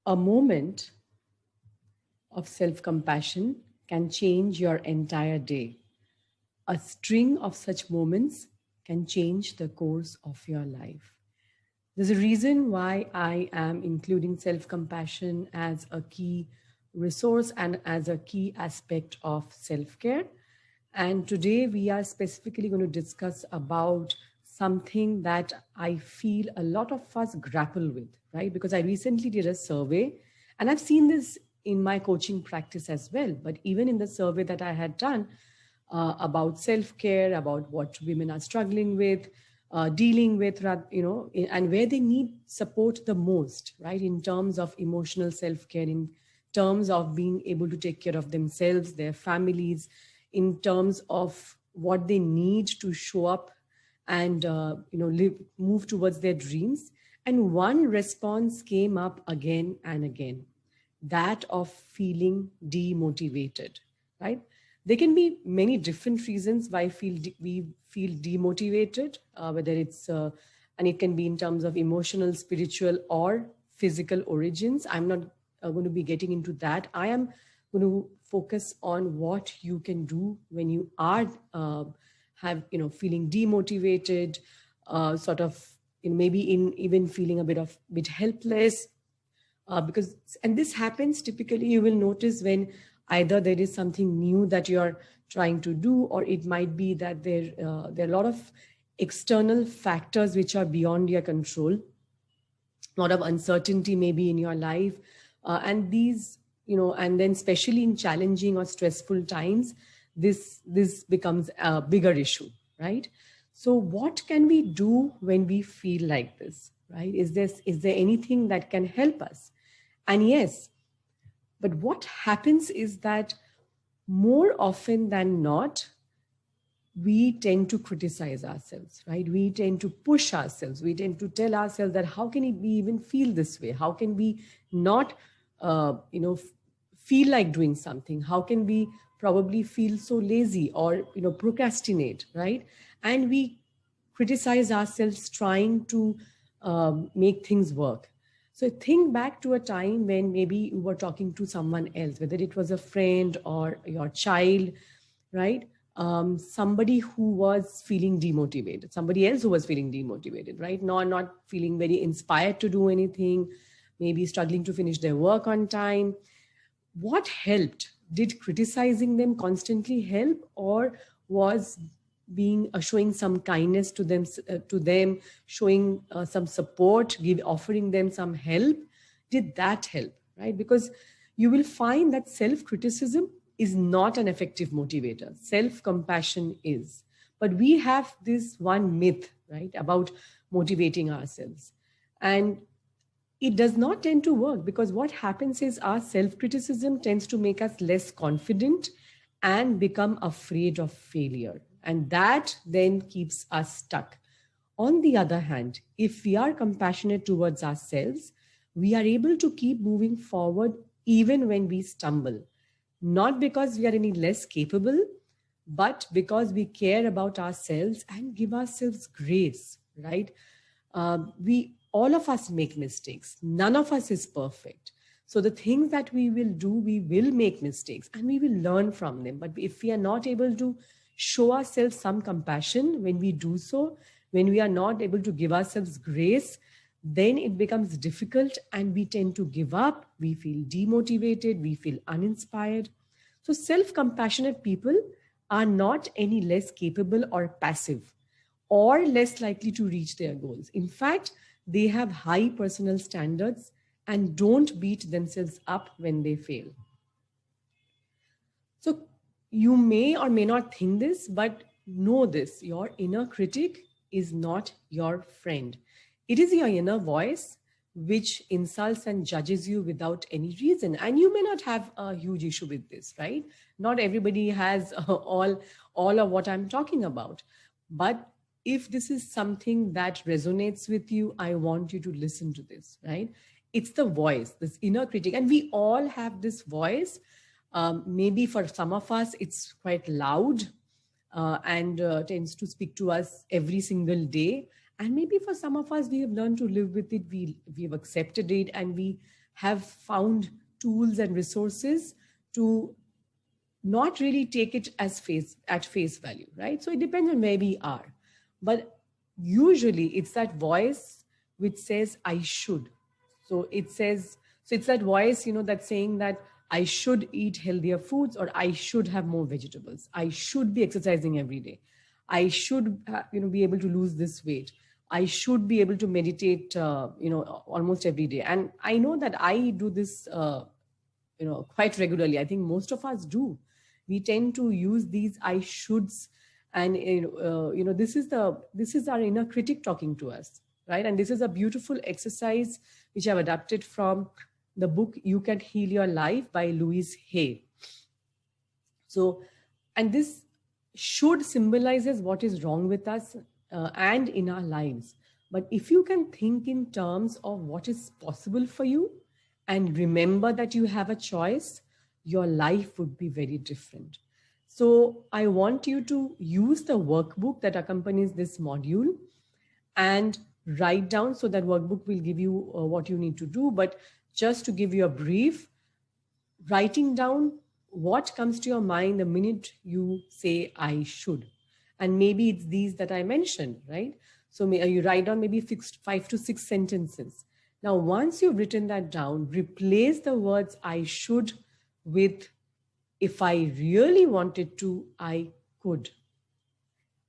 A moment of self compassion can change your entire day. A string of such moments can change the course of your life. There's a reason why I am including self compassion as a key resource and as a key aspect of self care. And today we are specifically going to discuss about something that I feel a lot of us grapple with, right? Because I recently did a survey and I've seen this in my coaching practice as well. But even in the survey that I had done about self care, about what women are struggling with, dealing with, and where they need support the most, right? In terms of emotional self care, in terms of being able to take care of themselves, their families, in terms of what they need to show up and move towards their dreams. And one response came up again and again, that of feeling demotivated, right? There can be many different reasons why we feel demotivated, whether it's and it can be in terms of emotional, spiritual, or physical origins. I'm not going to be getting into that. I am going to focus on what you can do when you are feeling demotivated, sort of maybe in even feeling a bit helpless, because and this happens typically, you will notice, when either there is something new that you're trying to do, or it might be that there are a lot of external factors which are beyond your control, a lot of uncertainty maybe in your life, and these, and then especially in challenging or stressful times, this becomes a bigger issue, right? So what can we do when we feel like this, right? Is there anything that can help us? And yes, but what happens is that more often than not, we tend to criticize ourselves, right? We tend to push ourselves. We tend to tell ourselves that how can we even feel this way? How can we not, feel like doing something? How can we probably feel so lazy or, procrastinate, right? And we criticize ourselves trying to make things work. So think back to a time when maybe you were talking to someone else, whether it was a friend or your child, right? Somebody who was feeling demotivated, somebody else who was feeling demotivated, right? Not feeling very inspired to do anything, maybe struggling to finish their work on time. What helped? Did criticizing them constantly help, or was being showing some kindness to them, showing some support, offering them some help, did that help, right? Because you will find that self criticism is not an effective motivator. Self compassion is. But we have this one myth, right, about motivating ourselves, and it does not tend to work, because what happens is our self criticism tends to make us less confident and become afraid of failure. And that then keeps us stuck. On the other hand, if we are compassionate towards ourselves, we are able to keep moving forward even when we stumble. Not because we are any less capable, but because we care about ourselves and give ourselves grace, right? We all of us make mistakes. None of us is perfect. So the things that we will do, we will make mistakes and we will learn from them. But if we are not able to show ourselves some compassion when we do so, when we are not able to give ourselves grace, then it becomes difficult and we tend to give up. We feel demotivated. We feel uninspired. So self-compassionate people are not any less capable or passive or less likely to reach their goals. In fact, they have high personal standards and don't beat themselves up when they fail. So you may or may not think this, but know this: your inner critic is not your friend. It is your inner voice which insults and judges you without any reason. And you may not have a huge issue with this, right? Not everybody has all of what I'm talking about. But if this is something that resonates with you, I want you to listen to this, right? It's the voice, this inner critic. And we all have this voice. Maybe for some of us, it's quite loud and tends to speak to us every single day. And maybe for some of us, we have learned to live with it. We've accepted it and we have found tools and resources to not really take it as at face value, right? So it depends on where we are. But usually it's that voice which says, I should. So it's that voice, that's saying that I should eat healthier foods, or I should have more vegetables. I should be exercising every day. I should, be able to lose this weight. I should be able to meditate, almost every day. And I know that I do this, quite regularly. I think most of us do. We tend to use these I shoulds, and this is our inner critic talking to us, right? And this is a beautiful exercise which I've adapted from the book You Can Heal Your Life by Louise Hay. So, and this should symbolizes what is wrong with us and in our lives. But if you can think in terms of what is possible for you and remember that you have a choice, your life would be very different. So I want you to use the workbook that accompanies this module and write down. So that workbook will give you what you need to do. But just to give you a brief, writing down what comes to your mind the minute you say I should. And maybe it's these that I mentioned, right? So you write down maybe 5 to 6 sentences. Now, once you've written that down, replace the words I should with if I really wanted to, I could,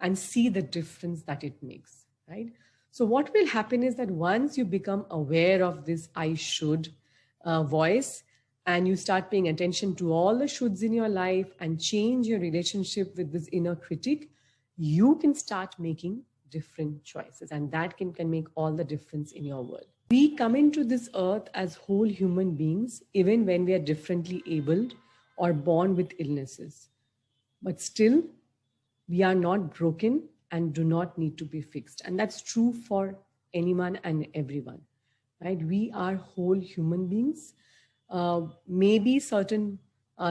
and see the difference that it makes, right? So what will happen is that once you become aware of this I should voice, and you start paying attention to all the shoulds in your life and change your relationship with this inner critic, you can start making different choices, and that can make all the difference in your world. We come into this earth as whole human beings, even when we are differently abled or born with illnesses. But still, we are not broken and do not need to be fixed. And that's true for anyone and everyone, right? We are whole human beings. Maybe certain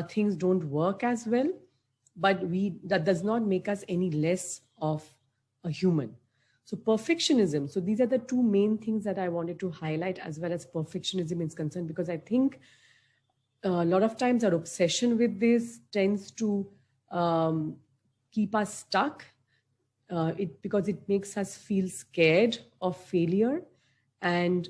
things don't work as well, but that does not make us any less of a human. So perfectionism. So these are the two main things that I wanted to highlight as well as perfectionism is concerned, because I think a lot of times our obsession with this tends to keep us stuck because it makes us feel scared of failure and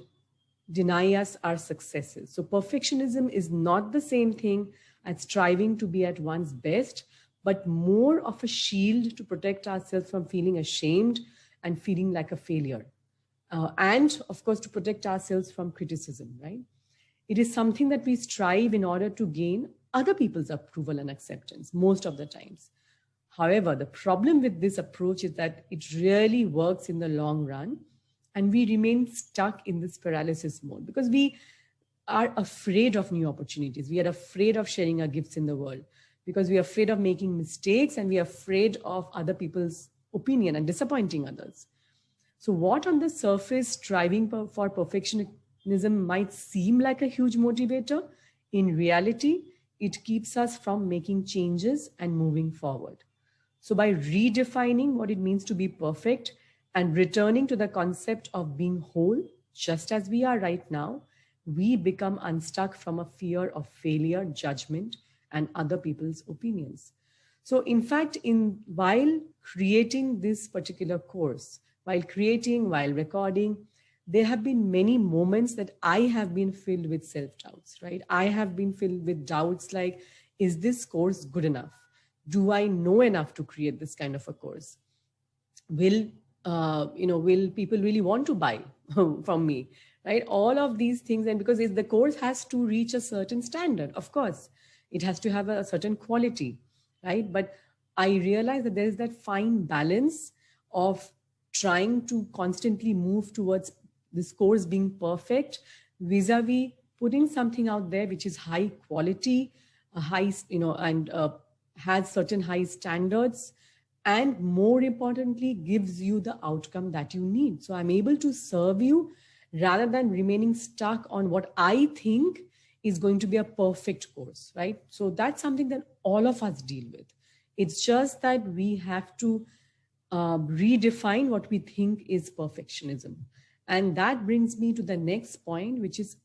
deny us our successes. So perfectionism is not the same thing as striving to be at one's best, but more of a shield to protect ourselves from feeling ashamed and feeling like a failure. And of course, to protect ourselves from criticism, right? It is something that we strive in order to gain other people's approval and acceptance most of the times. However, the problem with this approach is that it really works in the long run, and we remain stuck in this paralysis mode because we are afraid of new opportunities. We are afraid of sharing our gifts in the world because we are afraid of making mistakes, and we are afraid of other people's opinion and disappointing others. So what on the surface striving for perfectionism might seem like a huge motivator, in reality, it keeps us from making changes and moving forward. So by redefining what it means to be perfect and returning to the concept of being whole, just as we are right now, we become unstuck from a fear of failure, judgment, and other people's opinions. So in fact, while creating this particular course, while recording, there have been many moments that I have been filled with self-doubts, right? I have been filled with doubts like, is this course good enough? Do I know enough to create this kind of a course? Will people really want to buy from me, right? All of these things. And because the course has to reach a certain standard, of course, it has to have a certain quality, right? But I realize that there is that fine balance of trying to constantly move towards this course being perfect vis-a-vis putting something out there which is high quality, and has certain high standards, and more importantly, gives you the outcome that you need. So I'm able to serve you rather than remaining stuck on what I think is going to be a perfect course, right? So that's something that all of us deal with. It's just that we have to redefine what we think is perfectionism. And that brings me to the next point, which is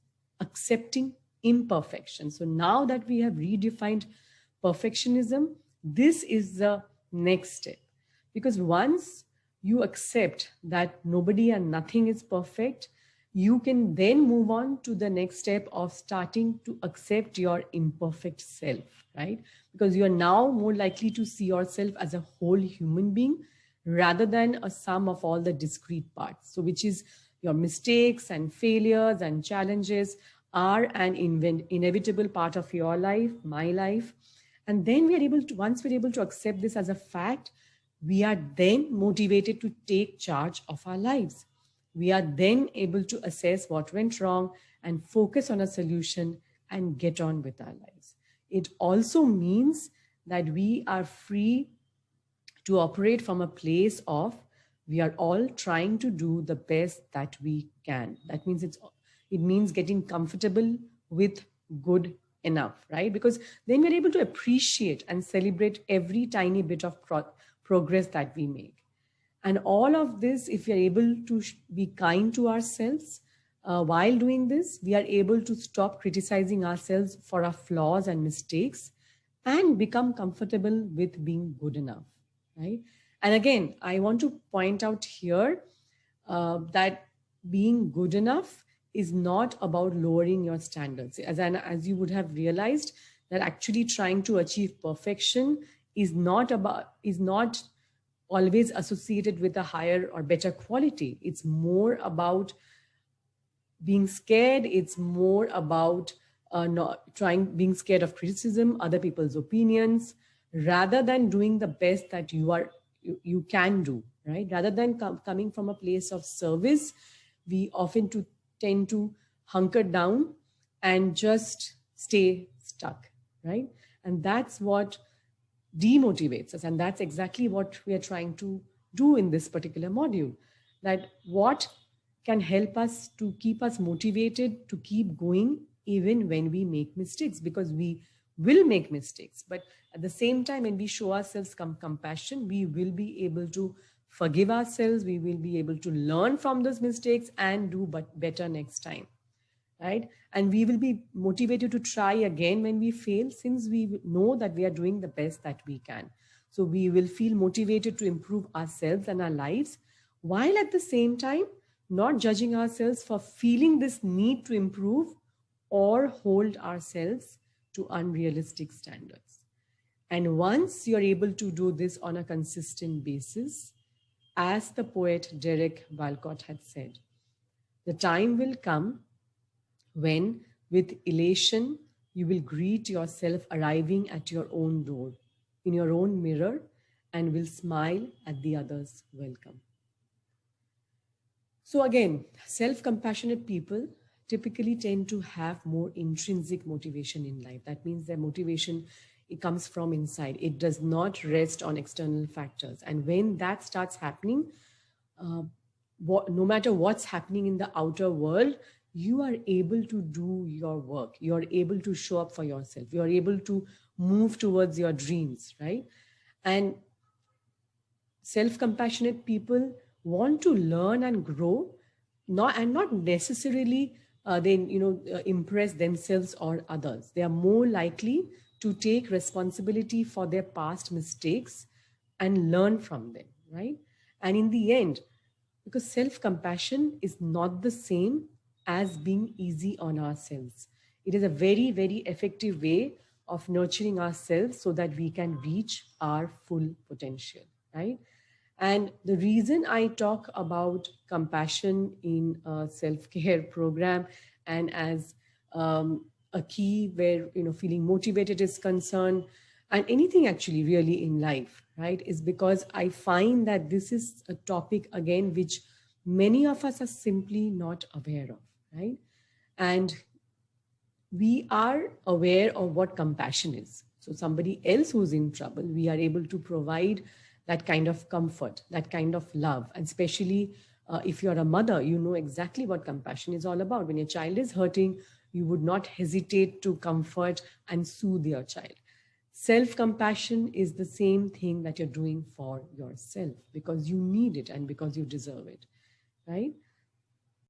accepting imperfection. So now that we have redefined perfectionism, this is the next step. Because once you accept that nobody and nothing is perfect, you can then move on to the next step of starting to accept your imperfect self, right? Because you are now more likely to see yourself as a whole human being rather than a sum of all the discrete parts. So, which is your mistakes and failures and challenges are an inevitable part of your life, my life. And then we are able to, once we're able to accept this as a fact, we are then motivated to take charge of our lives. We are then able to assess what went wrong and focus on a solution and get on with our lives. It also means that we are free to operate from a place of we are all trying to do the best that we can. That means it means getting comfortable with good enough, right? Because then we're able to appreciate and celebrate every tiny bit of progress that we make. And all of this, if we are able to be kind to ourselves while doing this, we are able to stop criticizing ourselves for our flaws and mistakes and become comfortable with being good enough, right? And again, I want to point out here that being good enough is not about lowering your standards. As you would have realized, that actually trying to achieve perfection is not always associated with a higher or better quality. It's more about being scared. It's more about being scared of criticism, other people's opinions, rather than doing the best that you can do, right? Rather than coming from a place of service, we often tend to hunker down and just stay stuck, right? And that's what demotivates us. And that's exactly what we are trying to do in this particular module. That what can help us to keep us motivated to keep going even when we make mistakes, because we will make mistakes. But at the same time, when we show ourselves compassion, we will be able to forgive ourselves. We will be able to learn from those mistakes and do better next time, right? And we will be motivated to try again when we fail, since we know that we are doing the best that we can. So we will feel motivated to improve ourselves and our lives, while at the same time not judging ourselves for feeling this need to improve or hold ourselves to unrealistic standards. And once you're able to do this on a consistent basis, as the poet Derek Walcott had said, the time will come when, with elation, you will greet yourself arriving at your own door, in your own mirror, and will smile at the other's welcome. So again, self-compassionate people typically tend to have more intrinsic motivation in life. That means their motivation, it comes from inside. It does not rest on external factors. And when that starts happening, no matter what's happening in the outer world, you are able to do your work. You're able to show up for yourself. You're able to move towards your dreams, right? And self-compassionate people want to learn and grow, not necessarily impress themselves or others. They are more likely to take responsibility for their past mistakes and learn from them, right? And in the end, because self-compassion is not the same as being easy on ourselves. It is a very, very effective way of nurturing ourselves so that we can reach our full potential, right? And the reason I talk about compassion in a self-care program and as a key where, feeling motivated is concerned, and anything actually really in life, right, is because I find that this is a topic, again, which many of us are simply not aware of, right? And we are aware of what compassion is. So somebody else who's in trouble, we are able to provide that kind of comfort, that kind of love. And especially if you're a mother, you know exactly what compassion is all about. When your child is hurting, you would not hesitate to comfort and soothe your child. Self-compassion is the same thing that you're doing for yourself because you need it and because you deserve it, right?